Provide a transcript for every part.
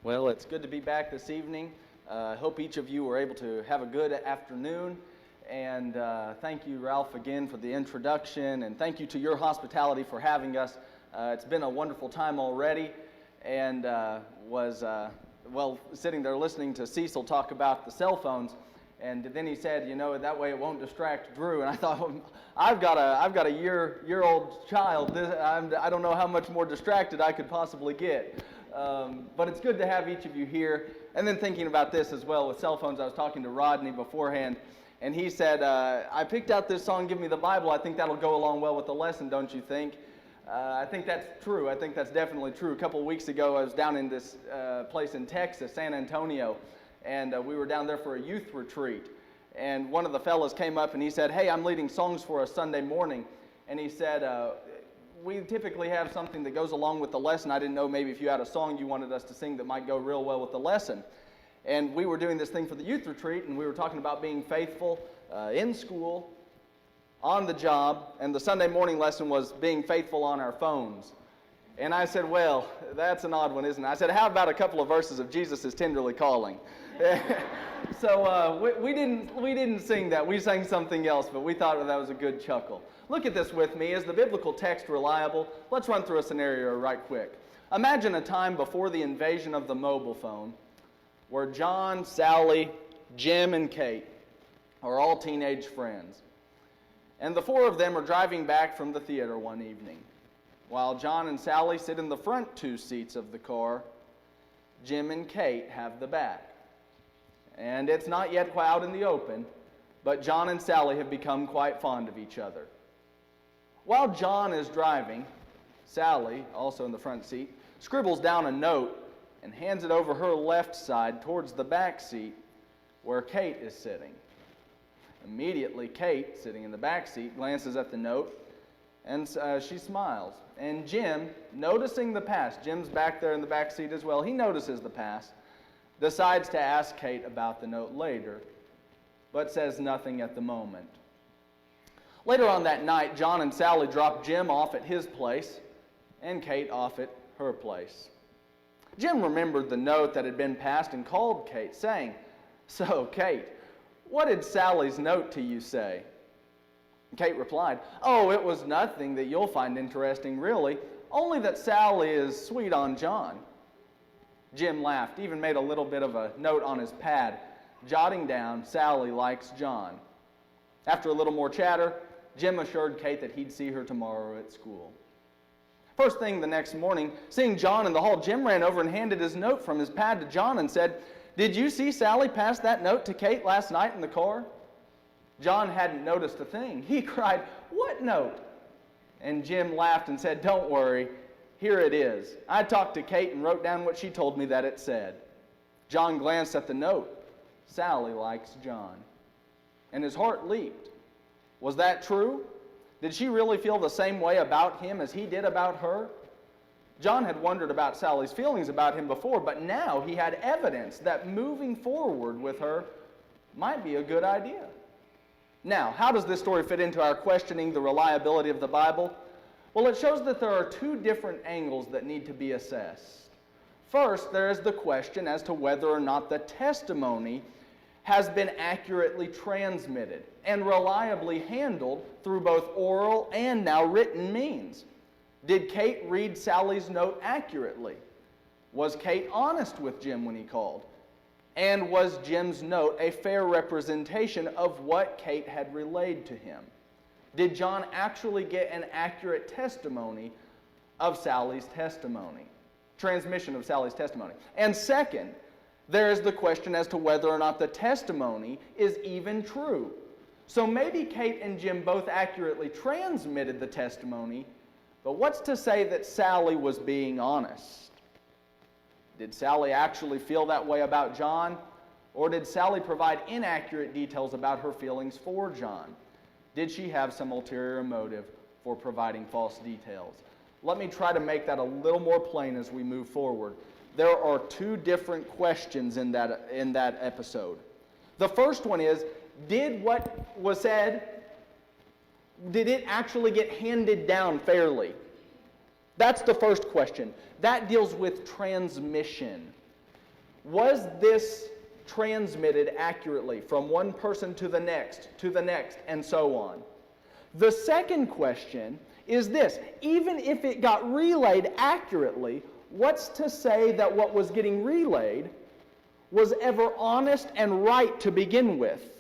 Well, it's good to be back this evening. I hope each of you were able to have a good afternoon. And thank you, Ralph, again for the introduction. And thank you to your hospitality for having us. It's been a wonderful time already. And sitting there listening to Cecil talk about the cell phones. And then he said, that way it won't distract Drew. And I thought, I've got a year-old child. I don't know how much more distracted I could possibly get. But it's good to have each of you here. And then thinking about this as well with cell phones, I was talking to Rodney beforehand, and he said, I picked out this song, Give Me the Bible. I think that'll go along well with the lesson, don't you think? I think that's true. I think that's definitely true. A couple of weeks ago, I was down in this place in Texas, San Antonio, and we were down there for a youth retreat. And one of the fellas came up and he said, hey, I'm leading songs for a Sunday morning. And he said, we typically have something that goes along with the lesson. I didn't know maybe if you had a song you wanted us to sing that might go real well with the lesson. And we were doing this thing for the youth retreat, and we were talking about being faithful in school, on the job, and the Sunday morning lesson was being faithful on our phones. And I said, well, that's an odd one, isn't it? I said, how about a couple of verses of Jesus is tenderly calling? So we didn't sing that. We sang something else, but we thought that was a good chuckle. Look at this with me. Is the biblical text reliable? Let's run through a scenario right quick. Imagine a time before the invasion of the mobile phone where John, Sally, Jim, and Kate are all teenage friends. And the four of them are driving back from the theater one evening. While John and Sally sit in the front two seats of the car, Jim and Kate have the back. And it's not yet quite out in the open, but John and Sally have become quite fond of each other. While John is driving, Sally, also in the front seat, scribbles down a note and hands it over her left side towards the back seat where Kate is sitting. Immediately, Kate, sitting in the back seat, glances at the note and she smiles. And Jim, noticing the pass, Jim's back there in the back seat as well, he notices the pass, decides to ask Kate about the note later, but says nothing at the moment. Later on that night, John and Sally drop Jim off at his place and Kate off at her place. Jim remembered the note that had been passed and called Kate, saying, "So, Kate, what did Sally's note to you say?" Kate replied, "Oh, it was nothing that you'll find interesting, really, only that Sally is sweet on John." Jim laughed, even made a little bit of a note on his pad, jotting down, "Sally likes John." After a little more chatter, Jim assured Kate that he'd see her tomorrow at school. First thing the next morning, seeing John in the hall, Jim ran over and handed his note from his pad to John and said, "Did you see Sally pass that note to Kate last night in the car?" John hadn't noticed a thing. He cried, "What note?" And Jim laughed and said, "Don't worry, here it is. I talked to Kate and wrote down what she told me that it said." John glanced at the note. "Sally likes John." And his heart leaped. Was that true? Did she really feel the same way about him as he did about her? John had wondered about Sally's feelings about him before, but now he had evidence that moving forward with her might be a good idea. Now, how does this story fit into our questioning the reliability of the Bible? Well, it shows that there are two different angles that need to be assessed. First, there is the question as to whether or not the testimony has been accurately transmitted and reliably handled through both oral and now written means. Did Kate read Sally's note accurately? Was Kate honest with Jim when he called? And was Jim's note a fair representation of what Kate had relayed to him? Did John actually get an accurate testimony of Sally's testimony? Transmission of Sally's testimony. And second, there is the question as to whether or not the testimony is even true. So maybe Kate and Jim both accurately transmitted the testimony, but what's to say that Sally was being honest? Did Sally actually feel that way about John? Or did Sally provide inaccurate details about her feelings for John? Did she have some ulterior motive for providing false details? Let me try to make that a little more plain as we move forward. There are two different questions in that episode. The first one is, did what was said, did it actually get handed down fairly? That's the first question. That deals with transmission. Was this transmitted accurately from one person to the next, and so on? The second question is this: even if it got relayed accurately, what's to say that what was getting relayed was ever honest and right to begin with?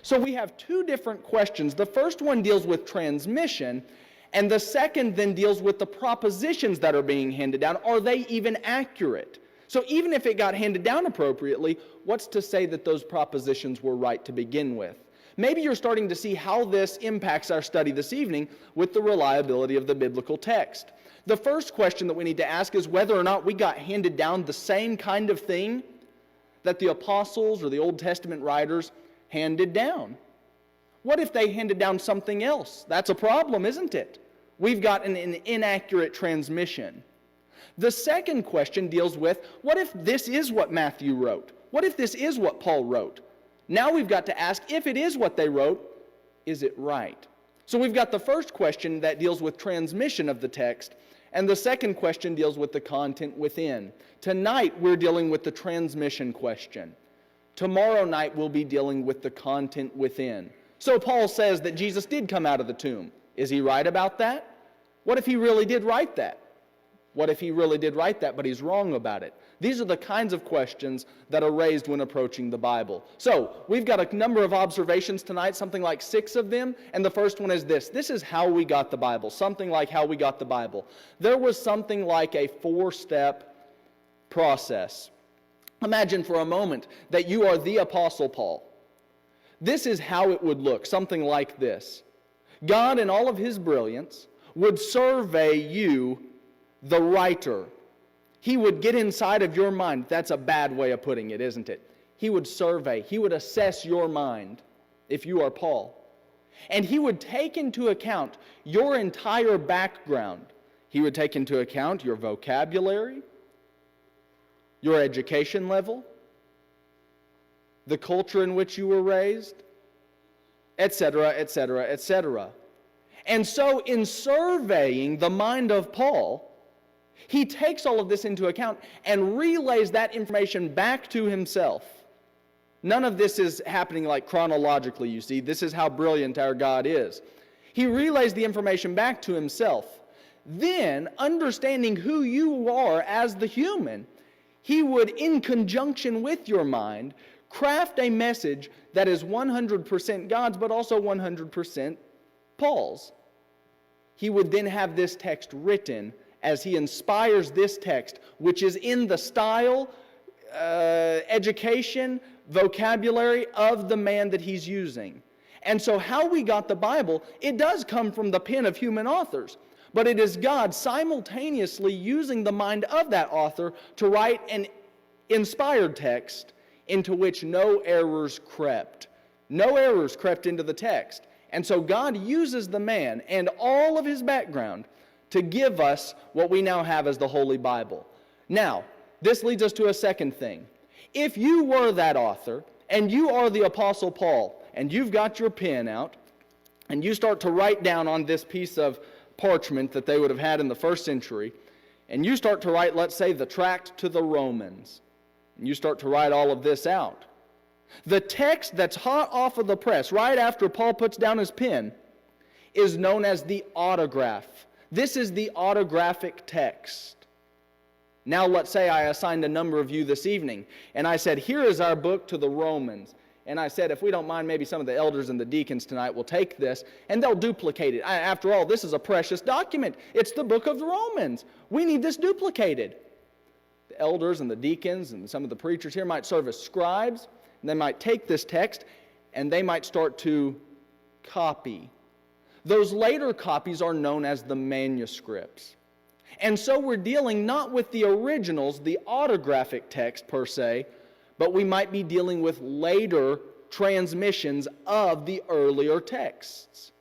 So we have two different questions. The first one deals with transmission, and the second then deals with the propositions that are being handed down. Are they even accurate? So even if it got handed down appropriately, what's to say that those propositions were right to begin with? Maybe you're starting to see how this impacts our study this evening with the reliability of the biblical text. The first question that we need to ask is whether or not we got handed down the same kind of thing that the apostles or the Old Testament writers handed down. What if they handed down something else? That's a problem, isn't it? We've got an inaccurate transmission. The second question deals with, what if this is what Matthew wrote? What if this is what Paul wrote? Now we've got to ask, if it is what they wrote, is it right? So we've got the first question that deals with transmission of the text, and the second question deals with the content within. Tonight we're dealing with the transmission question. Tomorrow night we'll be dealing with the content within. So Paul says that Jesus did come out of the tomb. Is he right about that? What if he really did write that? What if he really did write that, but he's wrong about it? These are the kinds of questions that are raised when approaching the Bible. So, we've got a number of observations tonight, something like 6 of them, and the first one is this. This is how we got the Bible, something like how we got the Bible. There was something like a 4-step process. Imagine for a moment that you are the Apostle Paul. This is how it would look, something like this. God, in all of his brilliance, would survey you, the writer. He would get inside of your mind. That's a bad way of putting it, isn't it? He would survey. He would assess your mind, if you are Paul. And he would take into account your entire background. He would take into account your vocabulary, your education level, the culture in which you were raised, etc., etc., etc. And so in surveying the mind of Paul, he takes all of this into account and relays that information back to himself. None of this is happening like chronologically, you see. This is how brilliant our God is. He relays the information back to himself. Then, understanding who you are as the human, he would, in conjunction with your mind, craft a message that is 100% God's, but also 100% Paul's. He would then have this text written as he inspires this text, which is in the style, education, vocabulary of the man that he's using. And so how we got the Bible, it does come from the pen of human authors, but it is God simultaneously using the mind of that author to write an inspired text into which no errors crept. No errors crept into the text. And so God uses the man and all of his background to give us what we now have as the Holy Bible. Now, this leads us to a second thing. If you were that author, and you are the Apostle Paul, and you've got your pen out, and you start to write down on this piece of parchment that they would have had in the first century, and you start to write, let's say, the tract to the Romans, and you start to write all of this out. The text that's hot off of the press, right after Paul puts down his pen, is known as the autograph. This is the autographic text. Now let's say I assigned a number of you this evening, and I said, here is our book to the Romans. And I said, if we don't mind, maybe some of the elders and the deacons tonight will take this, and they'll duplicate it. After all, this is a precious document. It's the book of the Romans. We need this duplicated. The elders and the deacons and some of the preachers here might serve as scribes, and they might take this text, and they might start to copy. Those later copies are known as the manuscripts. And so we're dealing not with the originals, the autographic text per se, but we might be dealing with later transmissions of the earlier texts.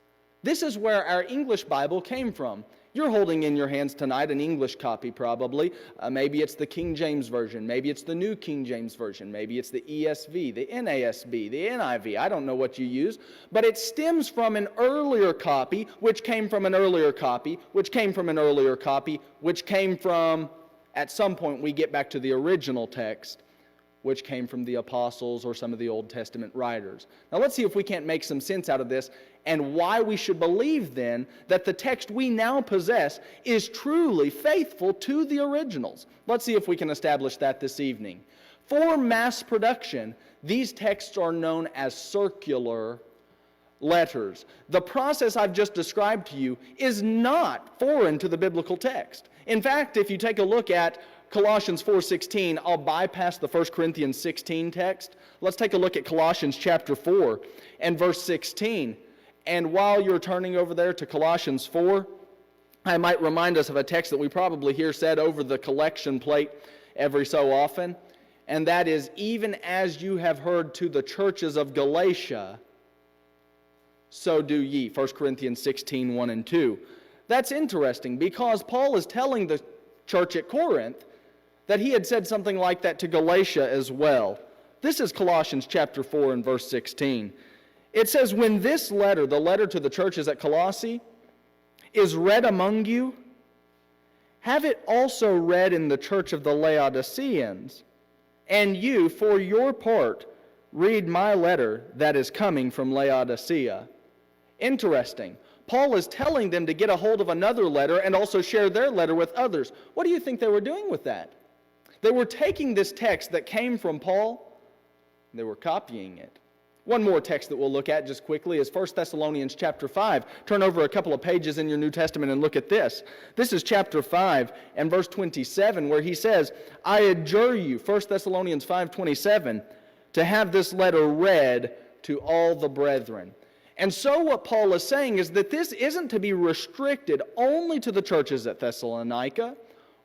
This is where our English Bible came from. You're holding in your hands tonight an English copy probably. Maybe it's the King James Version. Maybe it's the New King James Version. Maybe it's the ESV, the NASB, the NIV. I don't know what you use. But it stems from an earlier copy, which came from an earlier copy, which came from an earlier copy, which came from, at some point we get back to the original text, which came from the apostles or some of the Old Testament writers. Now let's see if we can't make some sense out of this and why we should believe then that the text we now possess is truly faithful to the originals. Let's see if we can establish that this evening. For mass production, these texts are known as circular letters. The process I've just described to you is not foreign to the biblical text. In fact, if you take a look at Colossians 4:16, I'll bypass the 1 Corinthians 16 text. Let's take a look at Colossians chapter 4 and verse 16. And while you're turning over there to Colossians 4, I might remind us of a text that we probably hear said over the collection plate every so often, and that is, even as you have heard to the churches of Galatia, so do ye. 1 Corinthians 16, 1 and 2. That's interesting because Paul is telling the church at Corinth that he had said something like that to Galatia as well. This is Colossians chapter 4 and verse 16. It says, when this letter, the letter to the churches at Colossae, is read among you, have it also read in the church of the Laodiceans, and you, for your part, read my letter that is coming from Laodicea. Interesting. Paul is telling them to get a hold of another letter and also share their letter with others. What do you think they were doing with that? They were taking this text that came from Paul, and they were copying it. One more text that we'll look at just quickly is 1 Thessalonians chapter 5. Turn over a couple of pages in your New Testament and look at this. This is chapter 5 and verse 27 where he says, I adjure you, 1 Thessalonians 5:27, to have this letter read to all the brethren. And so what Paul is saying is that this isn't to be restricted only to the churches at Thessalonica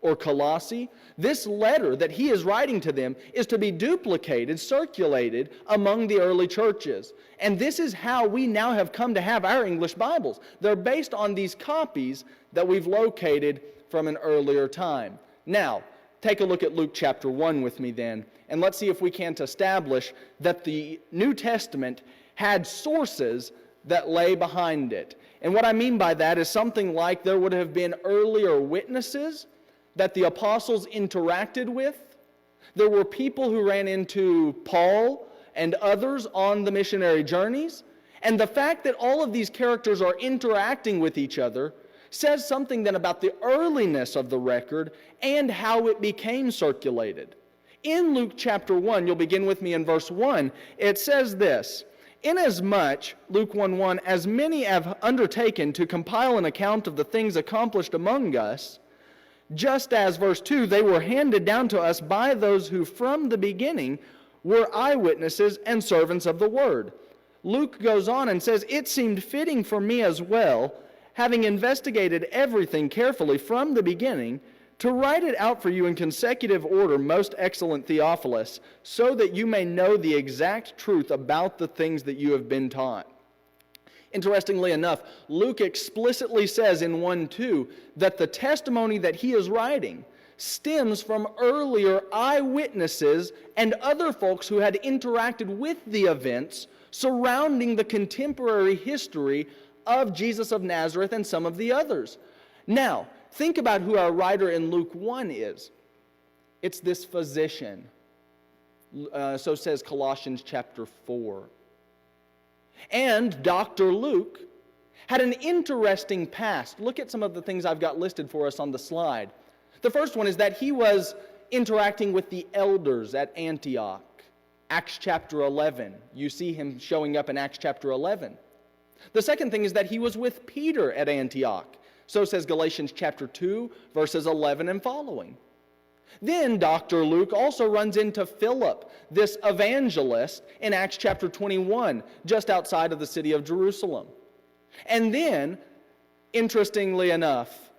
or Colossae. This letter that he is writing to them is to be duplicated, circulated among the early churches. And this is how we now have come to have our English Bibles. They're based on these copies that we've located from an earlier time. Now, take a look at Luke chapter 1 with me then, and let's see if we can't establish that the New Testament had sources that lay behind it. And what I mean by that is something like there would have been earlier witnesses that the apostles interacted with. There were people who ran into Paul and others on the missionary journeys. And the fact that all of these characters are interacting with each other says something then about the earliness of the record and how it became circulated. In Luke chapter 1, you'll begin with me in verse 1, it says this, inasmuch, Luke 1:1, as many have undertaken to compile an account of the things accomplished among us, just as, verse 2, they were handed down to us by those who from the beginning were eyewitnesses and servants of the word. Luke goes on and says, it seemed fitting for me as well, having investigated everything carefully from the beginning, to write it out for you in consecutive order, most excellent Theophilus, so that you may know the exact truth about the things that you have been taught. Interestingly enough, Luke explicitly says in 1:2 that the testimony that he is writing stems from earlier eyewitnesses and other folks who had interacted with the events surrounding the contemporary history of Jesus of Nazareth and some of the others. Now, think about who our writer in Luke 1 is. It's this physician. So says Colossians chapter 4. And Dr. Luke had an interesting past. Look at some of the things I've got listed for us on the slide. The first one is that he was interacting with the elders at Antioch. Acts chapter 11. You see him showing up in Acts chapter 11. The second thing is that he was with Peter at Antioch. So says Galatians chapter 2, verses 11 and following. Then Dr. Luke also runs into Philip, this evangelist, in Acts chapter 21, just outside of the city of Jerusalem. And then, interestingly enough,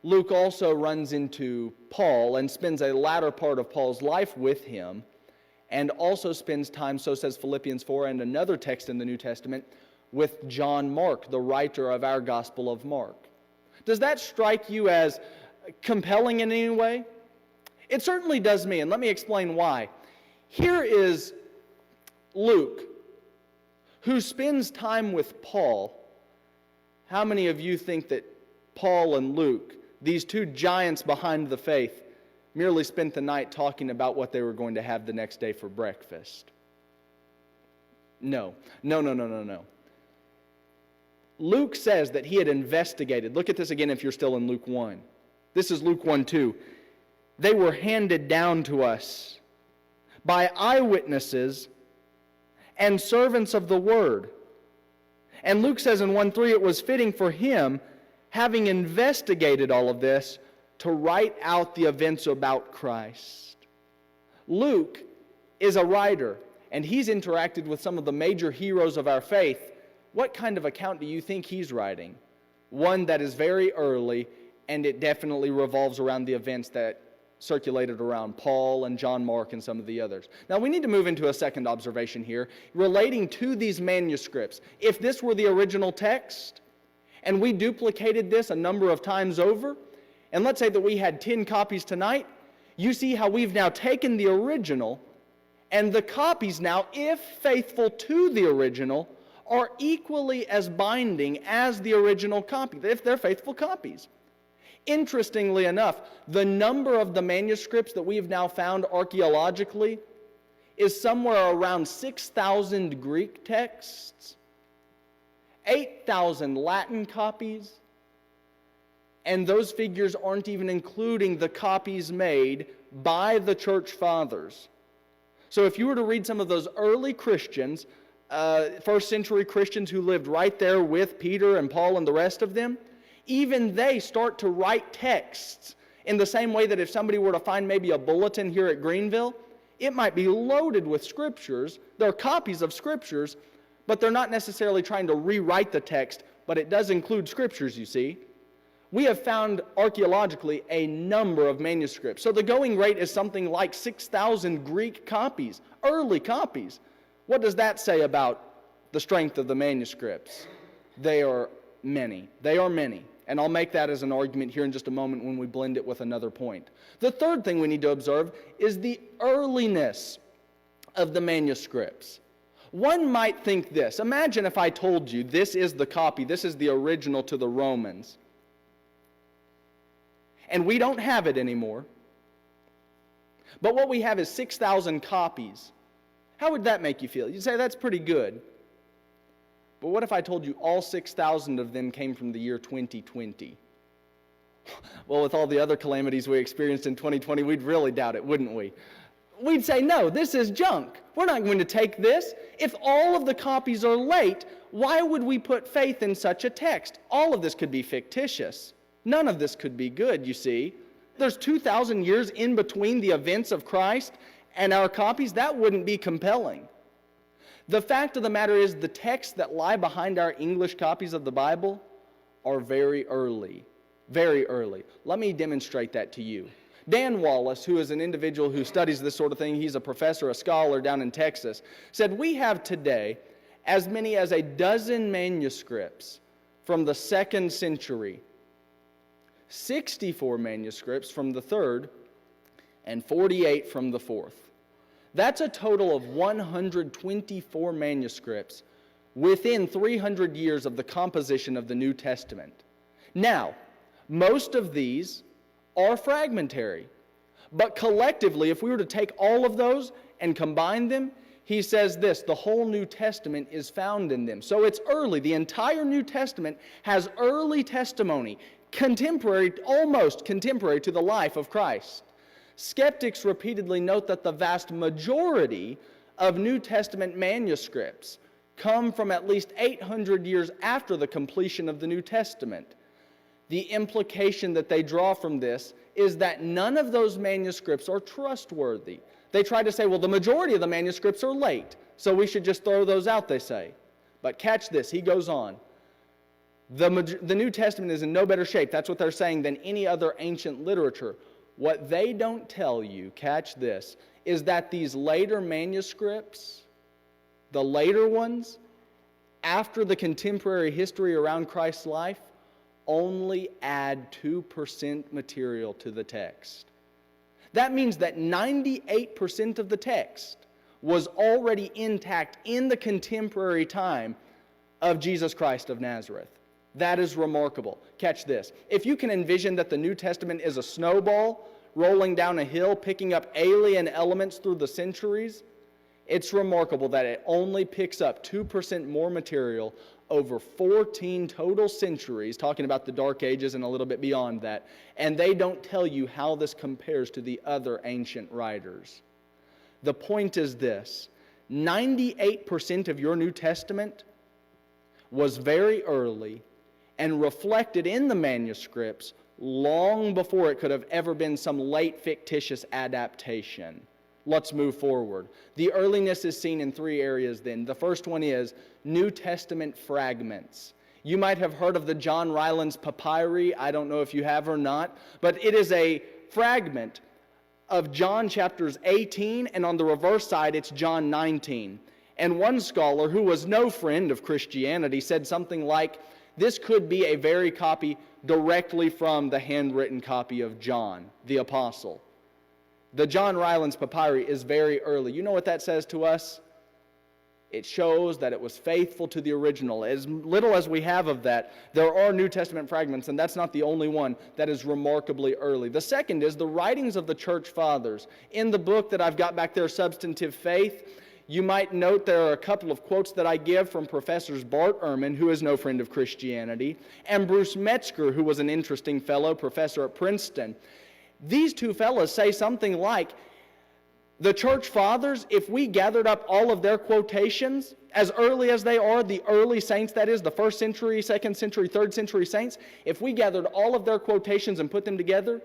Luke also runs into Paul and spends a latter part of Paul's life with him, and also spends time, so says Philippians 4 and another text in the New Testament, with John Mark, the writer of our Gospel of Mark. Does that strike you as compelling in any way? It certainly does me, and let me explain why. Here is Luke, who spends time with Paul. How many of you think that Paul and Luke, these two giants behind the faith, merely spent the night talking about what they were going to have the next day for breakfast. No. Luke says that he had investigated. Look at this again if you're still in Luke 1. This is Luke 1:2. They were handed down to us by eyewitnesses and servants of the word. And Luke says in 1:3 it was fitting for him, having investigated all of this, to write out the events about Christ. Luke is a writer, and he's interacted with some of the major heroes of our faith. What kind of account do you think he's writing? One that is very early, and it definitely revolves around the events that circulated around Paul and John Mark and some of the others. Now we need to move into a second observation here relating to these manuscripts. If this were the original text, and we duplicated this a number of times over, and let's say that we had 10 copies tonight, you see how we've now taken the original, and the copies now, if faithful to the original, are equally as binding as the original copy, if they're faithful copies. Interestingly enough, the number of the manuscripts that we have now found archaeologically is somewhere around 6,000 Greek texts, 8,000 Latin copies, and those figures aren't even including the copies made by the church fathers. So if you were to read some of those early Christians, first century Christians who lived right there with Peter and Paul and the rest of them, even they start to write texts in the same way that if somebody were to find maybe a bulletin here at Greenville, it might be loaded with scriptures. They're copies of scriptures, but they're not necessarily trying to rewrite the text, but it does include scriptures, you see. We have found archaeologically a number of manuscripts. So the going rate is something like 6,000 Greek copies, early copies. What does that say about the strength of the manuscripts? They are many. They are many. And I'll make that as an argument here in just a moment when we blend it with another point. The third thing we need to observe is the earliness of the manuscripts. One might think this. Imagine if I told you this is the copy, this is the original to the Romans, and we don't have it anymore, but what we have is 6,000 copies. How would that make you feel? You'd say that's pretty good. But what if I told you all 6,000 of them came from the year 2020? Well, with all the other calamities we experienced in 2020, we'd really doubt it, wouldn't we? We'd say, no, this is junk. We're not going to take this. If all of the copies are late, why would we put faith in such a text? All of this could be fictitious. None of this could be good, you see. There's 2,000 years in between the events of Christ and our copies. That wouldn't be compelling. The fact of the matter is the texts that lie behind our English copies of the Bible are very early. Very early. Let me demonstrate that to you. Dan Wallace, who is an individual who studies this sort of thing, he's a professor, a scholar down in Texas, said we have today as many as a dozen manuscripts from the 2nd century, 64 manuscripts from the 3rd, and 48 from the 4th. That's a total of 124 manuscripts within 300 years of the composition of the New Testament. Now, most of these are fragmentary, but collectively, if we were to take all of those and combine them, he says this, the whole New Testament is found in them. So it's early. The entire New Testament has early testimony, contemporary, almost contemporary to the life of Christ. Skeptics repeatedly note that the vast majority of New Testament manuscripts come from at least 800 years after the completion of the New Testament. The implication that they draw from this is that none of those manuscripts are trustworthy. They try to say, well, the majority of the manuscripts are late, so we should just throw those out, they say. But catch this, he goes on. The New Testament is in no better shape, that's what they're saying, than any other ancient literature. What they don't tell you, catch this, is that these later manuscripts, the later ones, after the contemporary history around Christ's life, only add 2% material to the text. That means that 98% of the text was already intact in the contemporary time of Jesus Christ of Nazareth. That is remarkable. Catch this. If you can envision that the New Testament is a snowball rolling down a hill, picking up alien elements through the centuries. It's remarkable that it only picks up 2% more material over 14 total centuries, talking about the Dark Ages and a little bit beyond that, and they don't tell you how this compares to the other ancient writers. The point is this: 98% of your New Testament was very early and reflected in the manuscripts long before it could have ever been some late fictitious adaptation. Let's move forward. The earliness is seen in three areas then. The first one is New Testament fragments. You might have heard of the John Rylands papyri. I don't know if you have or not, but it is a fragment of John chapters 18, and on the reverse side it's John 19. And one scholar who was no friend of Christianity said something like, this could be a very copy directly from the handwritten copy of John, the apostle. The John Rylands papyri is very early. You know what that says to us? It shows that it was faithful to the original. As little as we have of that, there are New Testament fragments, and that's not the only one that is remarkably early. The second is the writings of the church fathers. In the book that I've got back there, Substantive Faith, you might note there are a couple of quotes that I give from Professors Bart Ehrman, who is no friend of Christianity, and Bruce Metzger, who was an interesting fellow, professor at Princeton. These two fellows say something like, the church fathers, if we gathered up all of their quotations, as early as they are, the early saints, that is, the 1st century, 2nd century, 3rd century saints, if we gathered all of their quotations and put them together,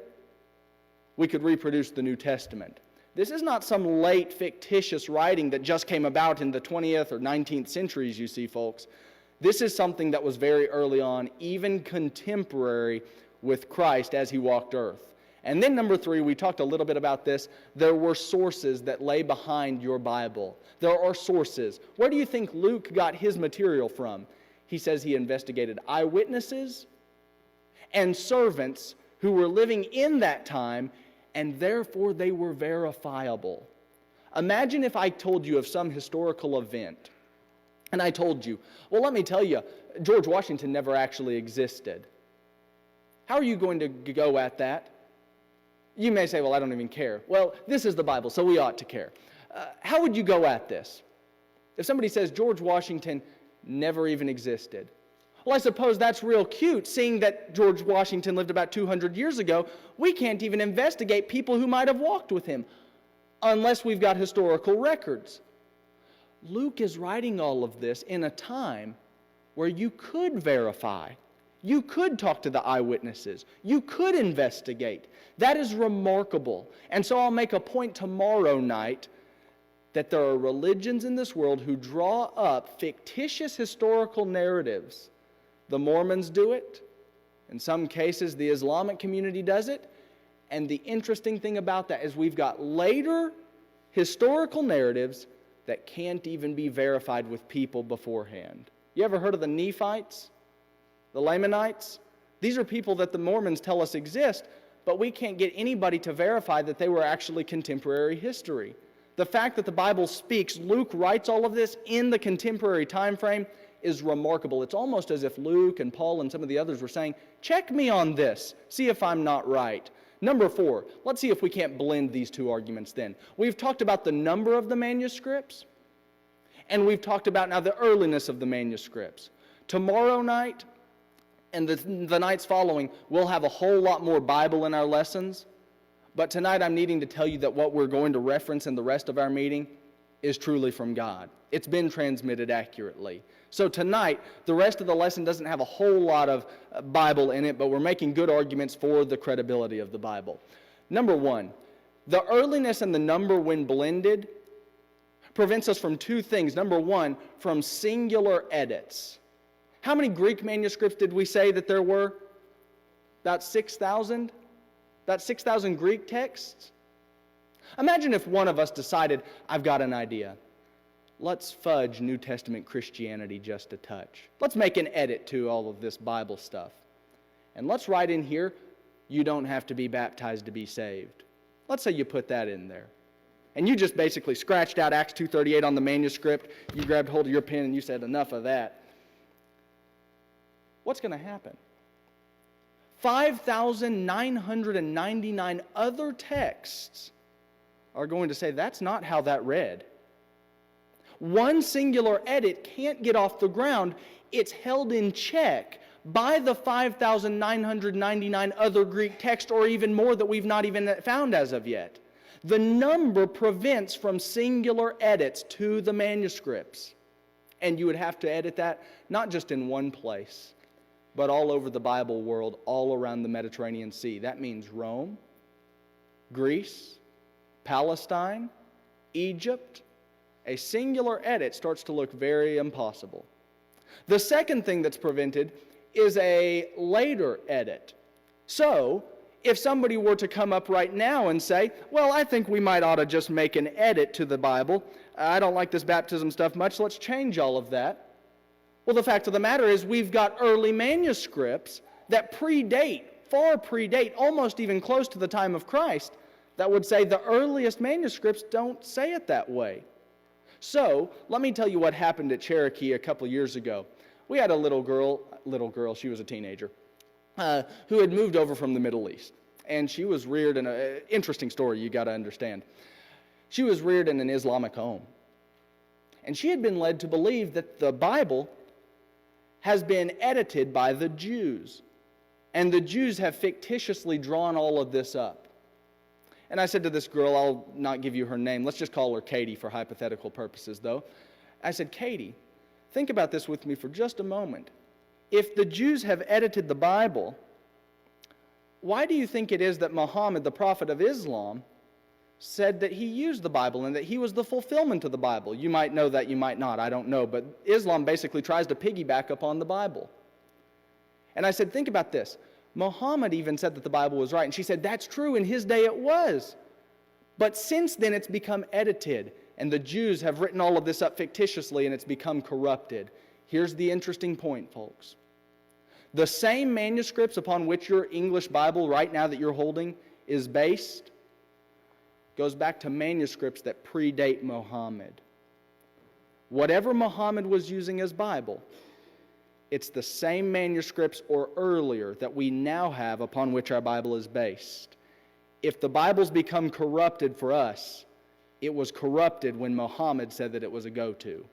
we could reproduce the New Testament. This is not some late fictitious writing that just came about in the 20th or 19th centuries, you see, folks. This is something that was very early on, even contemporary with Christ as he walked earth. And then number 3, we talked a little bit about this. There were sources that lay behind your Bible. There are sources. Where do you think Luke got his material from? He says he investigated eyewitnesses and servants who were living in that time, and therefore they were verifiable. Imagine if I told you of some historical event, and I told you, well, let me tell you, George Washington never actually existed. How are you going to go at that? You may say, well, I don't even care. Well, this is the Bible, so we ought to care. How would you go at this? If somebody says George Washington never even existed. Well, I suppose that's real cute, seeing that George Washington lived about 200 years ago. We can't even investigate people who might have walked with him unless we've got historical records. Luke is writing all of this in a time where you could verify. You could talk to the eyewitnesses. You could investigate. That is remarkable. And so I'll make a point tomorrow night that there are religions in this world who draw up fictitious historical narratives. The Mormons do it. In some cases, the Islamic community does it. And the interesting thing about that is we've got later historical narratives that can't even be verified with people beforehand. You ever heard of the Nephites? The Lamanites? These are people that the Mormons tell us exist, but we can't get anybody to verify that they were actually contemporary history. The fact that the Bible speaks, Luke writes all of this in the contemporary time frame, is remarkable. It's almost as if Luke and Paul and some of the others were saying, check me on this, see if I'm not right. Number 4, let's see if we can't blend these two arguments then. We've talked about the number of the manuscripts, and we've talked about now the earliness of the manuscripts. Tomorrow night, and the nights following, we'll have a whole lot more Bible in our lessons. But tonight I'm needing to tell you that what we're going to reference in the rest of our meeting is truly from God. It's been transmitted accurately. So tonight, the rest of the lesson doesn't have a whole lot of Bible in it, but we're making good arguments for the credibility of the Bible. Number 1, the earliness and the number when blended prevents us from two things. Number 1, from singular edits. How many Greek manuscripts did we say that there were? About 6,000? About 6,000 Greek texts? Imagine if one of us decided, I've got an idea. Let's fudge New Testament Christianity just a touch. Let's make an edit to all of this Bible stuff. And let's write in here, you don't have to be baptized to be saved. Let's say you put that in there. And you just basically scratched out Acts 2:38 on the manuscript. You grabbed hold of your pen and you said, enough of that. What's going to happen? 5,999 other texts are going to say that's not how that read. One singular edit can't get off the ground. It's held in check by the 5,999 other Greek texts, or even more that we've not even found as of yet. The number prevents from singular edits to the manuscripts. And you would have to edit that not just in one place, but all over the Bible world, all around the Mediterranean Sea. That means Rome, Greece, Palestine, Egypt. A singular edit starts to look very impossible. The second thing that's prevented is a later edit. So, if somebody were to come up right now and say, well, I think we might ought to just make an edit to the Bible. I don't like this baptism stuff much. Let's change all of that. Well, the fact of the matter is we've got early manuscripts that far predate, almost even close to the time of Christ, that would say the earliest manuscripts don't say it that way. So, let me tell you what happened at Cherokee a couple years ago. We had a little girl, she was a teenager, who had moved over from the Middle East. And she was reared in an interesting story you got to understand. She was reared in an Islamic home. And she had been led to believe that the Bible has been edited by the Jews. And the Jews have fictitiously drawn all of this up. And I said to this girl, I'll not give you her name, let's just call her Katie for hypothetical purposes though. I said, Katie, think about this with me for just a moment. If the Jews have edited the Bible, why do you think it is that Muhammad, the prophet of Islam, said that he used the Bible and that he was the fulfillment of the Bible? You might know that, you might not, I don't know, but Islam basically tries to piggyback upon the Bible. And I said, think about this. Muhammad even said that the Bible was right, and she said, that's true, in his day it was. But since then it's become edited, and the Jews have written all of this up fictitiously, and it's become corrupted. Here's the interesting point, folks. The same manuscripts upon which your English Bible right now that you're holding is based goes back to manuscripts that predate Muhammad. Whatever Muhammad was using as Bible, it's the same manuscripts or earlier that we now have upon which our Bible is based. If the Bible's become corrupted for us, it was corrupted when Muhammad said that it was a go-to.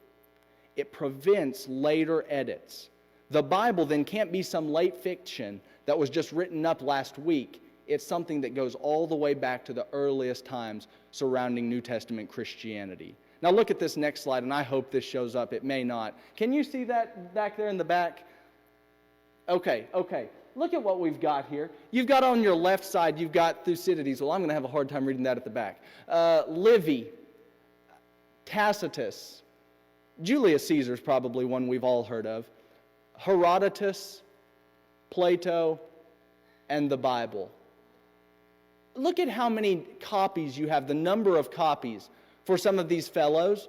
It prevents later edits. The Bible then can't be some late fiction that was just written up last week. It's something that goes all the way back to the earliest times surrounding New Testament Christianity. Now look at this next slide, and I hope this shows up. It may not. Can you see that back there in the back? Okay. Look at what we've got here. You've got on your left side, you've got Thucydides. Well, I'm going to have a hard time reading that at the back. Livy, Tacitus, Julius Caesar's probably one we've all heard of. Herodotus, Plato, and the Bible. Look at how many copies you have, the number of copies for some of these fellows.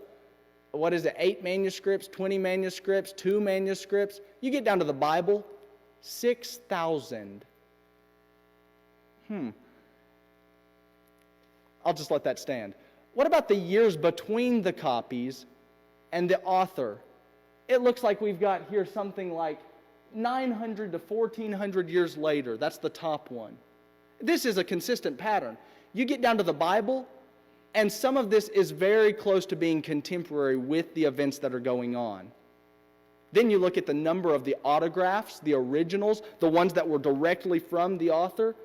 What is it, 8 manuscripts, 20 manuscripts, 2 manuscripts? You get down to the Bible, 6,000. I'll just let that stand. What about the years between the copies and the author? It looks like we've got here something like 900 to 1,400 years later. That's the top one. This is a consistent pattern. You get down to the Bible, and some of this is very close to being contemporary with the events that are going on. Then you look at the number of the autographs, the originals, the ones that were directly from the author,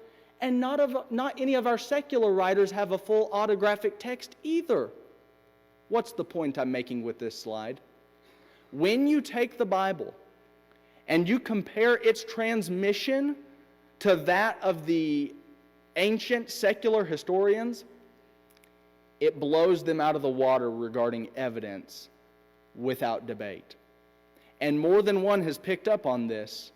and not any of our secular writers have a full autographic text either. What's the point I'm making with this slide? When you take the Bible and you compare its transmission to that of the ancient secular historians, it blows them out of the water regarding evidence without debate. And more than one has picked up on this.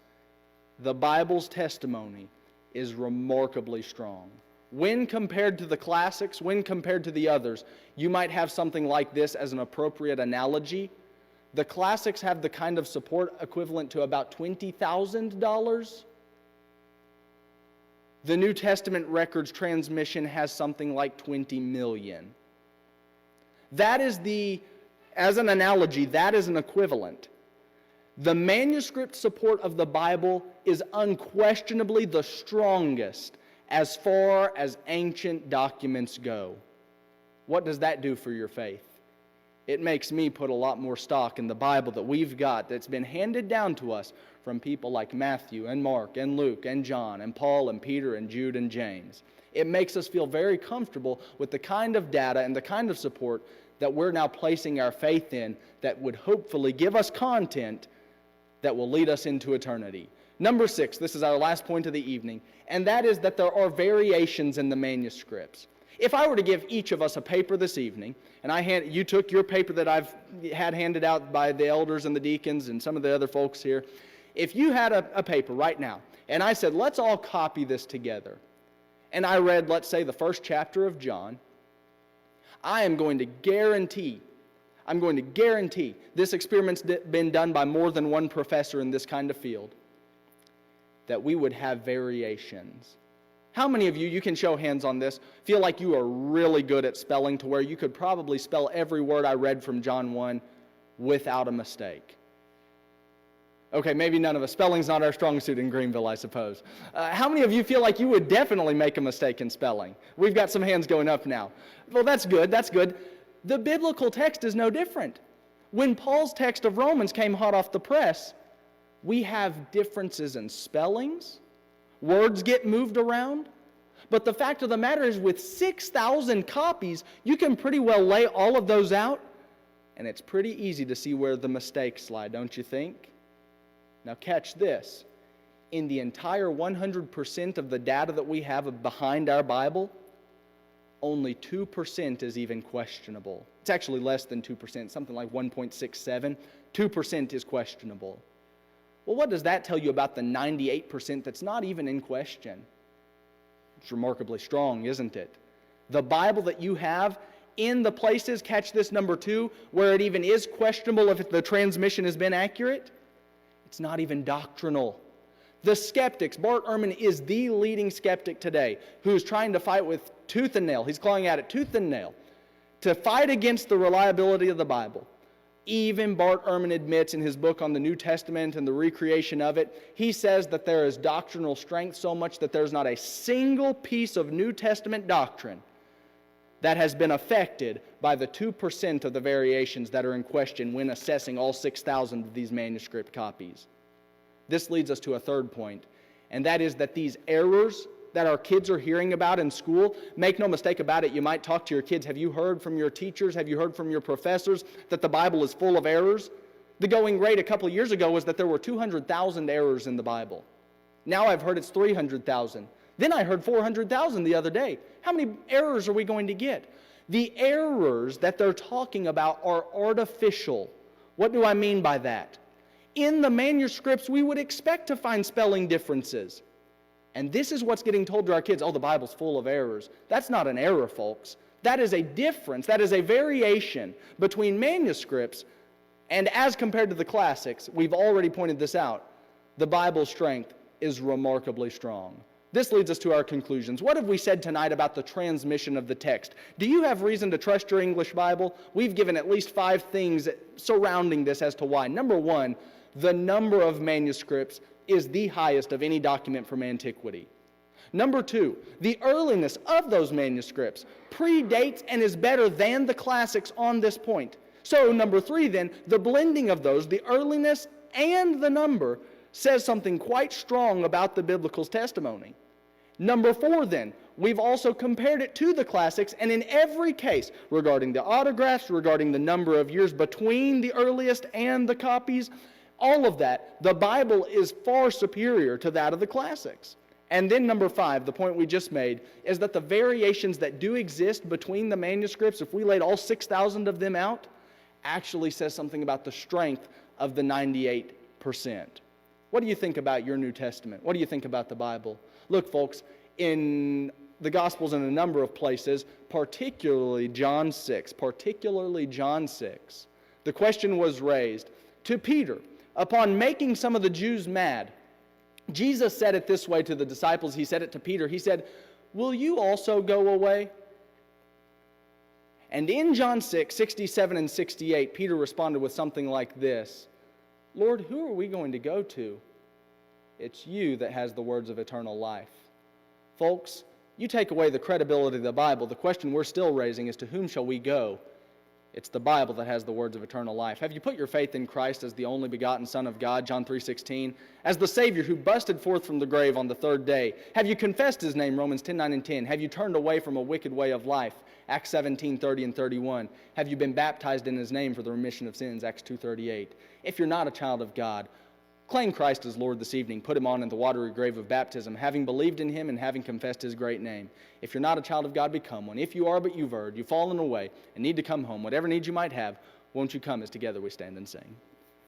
The Bible's testimony is remarkably strong. When compared to the classics, when compared to the others, you might have something like this as an appropriate analogy. The classics have the kind of support equivalent to about $20,000. The New Testament records transmission has something like 20 million. That is as an analogy, that is an equivalent. The manuscript support of the Bible is unquestionably the strongest as far as ancient documents go. What does that do for your faith? It makes me put a lot more stock in the Bible that we've got that's been handed down to us from people like Matthew and Mark and Luke and John and Paul and Peter and Jude and James. It makes us feel very comfortable with the kind of data and the kind of support that we're now placing our faith in that would hopefully give us content that will lead us into eternity. Number 6, this is our last point of the evening, and that is that there are variations in the manuscripts. If I were to give each of us a paper this evening, and you took your paper that I've had handed out by the elders and the deacons and some of the other folks here, if you had a paper right now, and I said, let's all copy this together, and I read, let's say, the first chapter of John, I am going to guarantee, this experiment's been done by more than one professor in this kind of field, that we would have variations. How many of you, you can show hands on this, feel like you are really good at spelling to where you could probably spell every word I read from John 1 without a mistake? Okay, maybe none of us. Spelling's not our strong suit in Greenville, I suppose. How many of you feel like you would definitely make a mistake in spelling? We've got some hands going up now. Well, that's good, that's good. The biblical text is no different. When Paul's text of Romans came hot off the press, we have differences in spellings. Words get moved around. But the fact of the matter is, with 6,000 copies, you can pretty well lay all of those out, and it's pretty easy to see where the mistakes lie, don't you think? Now catch this. In the entire 100% of the data that we have behind our Bible, only 2% is even questionable. It's actually less than 2%, something like 1.67. 2% is questionable. Well, what does that tell you about the 98% that's not even in question? It's remarkably strong, isn't it? The Bible that you have, in the places, catch this number 2, where it even is questionable if the transmission has been accurate, it's not even doctrinal. The skeptics, Bart Ehrman is the leading skeptic today who is trying to fight with tooth and nail. He's clawing at it tooth and nail to fight against the reliability of the Bible. Even Bart Ehrman admits in his book on the New Testament and the recreation of it, he says that there is doctrinal strength so much that there's not a single piece of New Testament doctrine that has been affected by the 2% of the variations that are in question when assessing all 6,000 of these manuscript copies. This leads us to a third point, and that is that these errors that our kids are hearing about in school, make no mistake about it, you might talk to your kids. Have you heard from your teachers? Have you heard from your professors that the Bible is full of errors? The going rate a couple of years ago was that there were 200,000 errors in the Bible. Now I've heard it's 300,000. Then I heard 400,000 the other day. How many errors are we going to get? The errors that they're talking about are artificial. What do I mean by that? In the manuscripts, we would expect to find spelling differences. And this is what's getting told to our kids, oh, the Bible's full of errors. That's not an error, folks. That is a difference. That is a variation between manuscripts, and as compared to the classics, we've already pointed this out, the Bible's strength is remarkably strong. This leads us to our conclusions. What have we said tonight about the transmission of the text? Do you have reason to trust your English Bible? We've given at least 5 things surrounding this as to why. Number 1, the number of manuscripts is the highest of any document from antiquity. Number 2, the earliness of those manuscripts predates and is better than the classics on this point. So number 3 then, the blending of those, the earliness and the number, says something quite strong about the biblical testimony. Number 4 then, we've also compared it to the classics, and in every case, regarding the autographs, regarding the number of years between the earliest and the copies, all of that, the Bible is far superior to that of the classics. And then number 5, the point we just made, is that the variations that do exist between the manuscripts, if we laid all 6,000 of them out, actually says something about the strength of the 98%. What do you think about your New Testament? What do you think about the Bible? Look, folks, in the Gospels in a number of places, particularly John 6, the question was raised to Peter. Upon making some of the Jews mad, Jesus said it this way to the disciples. He said it to Peter. He said, "Will you also go away?" And in John 6, 67 and 68, Peter responded with something like this. Lord, who are we going to go to? It's you that has the words of eternal life. Folks, you take away the credibility of the Bible, the question we're still raising is, to whom shall we go? It's the Bible that has the words of eternal life. Have you put your faith in Christ as the only begotten Son of God, John 3:16, as the Savior who busted forth from the grave on the third day? Have you confessed His name, Romans 10:9 and 10? Have you turned away from a wicked way of life, Acts 17:30 and 31? Have you been baptized in His name for the remission of sins, Acts 2:38? If you're not a child of God, claim Christ as Lord this evening. Put Him on in the watery grave of baptism, having believed in Him and having confessed His great name. If you're not a child of God, become one. If you are, but you've erred, you've fallen away, and need to come home, whatever needs you might have, won't you come as together we stand and sing?